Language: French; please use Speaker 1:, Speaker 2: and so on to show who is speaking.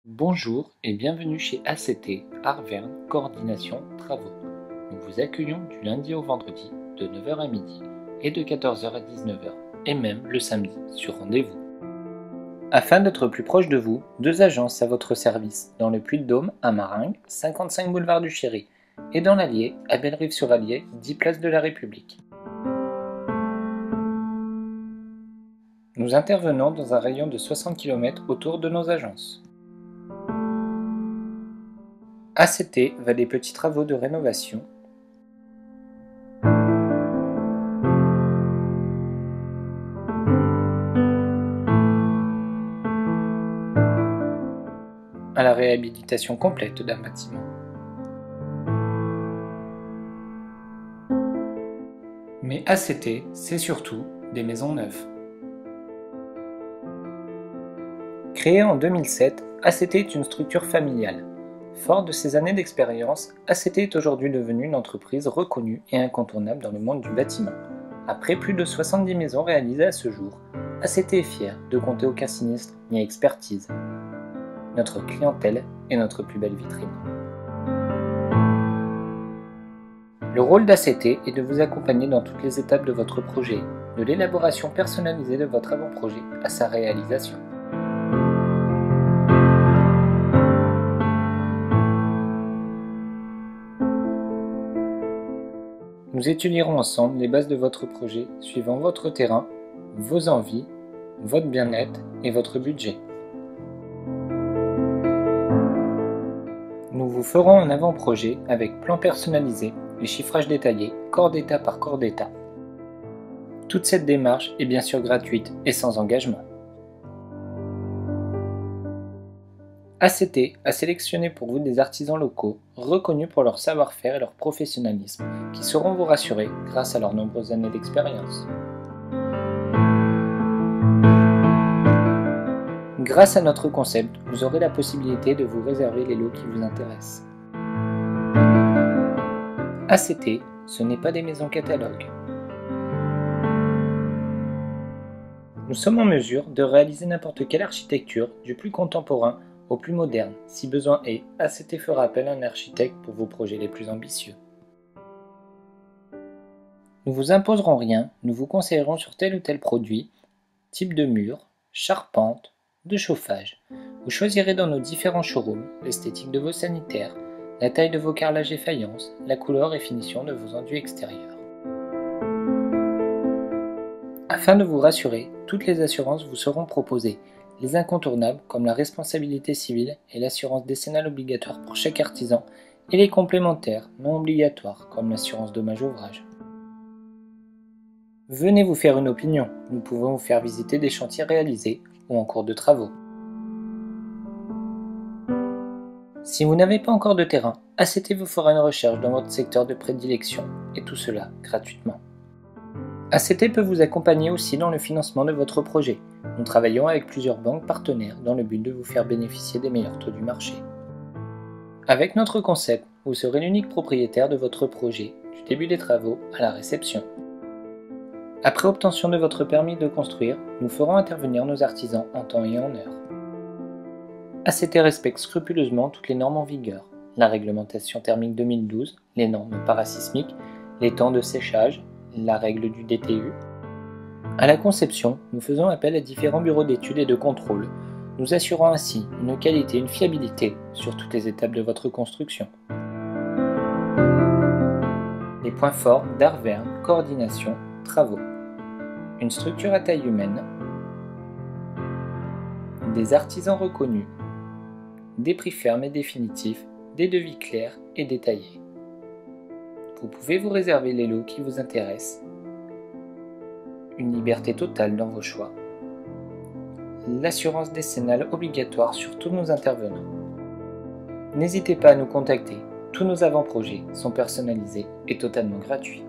Speaker 1: Bonjour et bienvenue chez ACT, Arverne, Coordination Travaux. Nous vous accueillons du lundi au vendredi de 9 h à midi et de 14 h à 19 h et même le samedi sur rendez-vous. Afin d'être plus proche de vous, deux agences à votre service dans le Puy-de-Dôme à Maringues, 55 boulevard du Chéry et dans l'Allier à Bellerive-sur-Allier, 10 place de la République. Nous intervenons dans un rayon de 60 km autour de nos agences. ACT va des petits travaux de rénovation à la réhabilitation complète d'un bâtiment. Mais ACT, c'est surtout des maisons neuves. Créée en 2007, ACT est une structure familiale. Fort de ses années d'expérience, ACT est aujourd'hui devenue une entreprise reconnue et incontournable dans le monde du bâtiment. Après plus de 70 maisons réalisées à ce jour, ACT est fier de compter aucun sinistre ni expertise. Notre clientèle est notre plus belle vitrine. Le rôle d'ACT est de vous accompagner dans toutes les étapes de votre projet, de l'élaboration personnalisée de votre avant-projet à sa réalisation. Nous étudierons ensemble les bases de votre projet suivant votre terrain, vos envies, votre bien-être et votre budget. Nous vous ferons un avant-projet avec plan personnalisé et chiffrage détaillé, corps d'état par corps d'état. Toute cette démarche est bien sûr gratuite et sans engagement. ACT a sélectionné pour vous des artisans locaux reconnus pour leur savoir-faire et leur professionnalisme qui sauront vous rassurer grâce à leurs nombreuses années d'expérience. Grâce à notre concept, vous aurez la possibilité de vous réserver les lots qui vous intéressent. ACT, ce n'est pas des maisons catalogues. Nous sommes en mesure de réaliser n'importe quelle architecture, du plus contemporain au plus moderne. Si besoin est, ACT fera appel à un architecte pour vos projets les plus ambitieux. Nous vous imposerons rien, nous vous conseillerons sur tel ou tel produit, type de mur, charpente, de chauffage. Vous choisirez dans nos différents showrooms l'esthétique de vos sanitaires, la taille de vos carrelages et faïences, la couleur et finition de vos enduits extérieurs. Afin de vous rassurer, toutes les assurances vous seront proposées, les incontournables comme la responsabilité civile et l'assurance décennale obligatoire pour chaque artisan, et les complémentaires non obligatoires comme l'assurance dommage-ouvrage. Venez vous faire une opinion, nous pouvons vous faire visiter des chantiers réalisés ou en cours de travaux. Si vous n'avez pas encore de terrain, ACT vous fera une recherche dans votre secteur de prédilection, et tout cela gratuitement. ACT peut vous accompagner aussi dans le financement de votre projet. Nous travaillons avec plusieurs banques partenaires dans le but de vous faire bénéficier des meilleurs taux du marché. Avec notre concept, vous serez l'unique propriétaire de votre projet, du début des travaux à la réception. Après obtention de votre permis de construire, nous ferons intervenir nos artisans en temps et en heure. ACT respecte scrupuleusement toutes les normes en vigueur, la réglementation thermique 2012, les normes parasismiques, les temps de séchage, la règle du DTU. À la conception, nous faisons appel à différents bureaux d'études et de contrôle, nous assurant ainsi une qualité et une fiabilité sur toutes les étapes de votre construction. Les points forts d'Arverne, Coordination, Travaux. Une structure à taille humaine, des artisans reconnus, des prix fermes et définitifs, des devis clairs et détaillés. Vous pouvez vous réserver les lots qui vous intéressent, une liberté totale dans vos choix, l'assurance décennale obligatoire sur tous nos intervenants. N'hésitez pas à nous contacter, tous nos avant-projets sont personnalisés et totalement gratuits.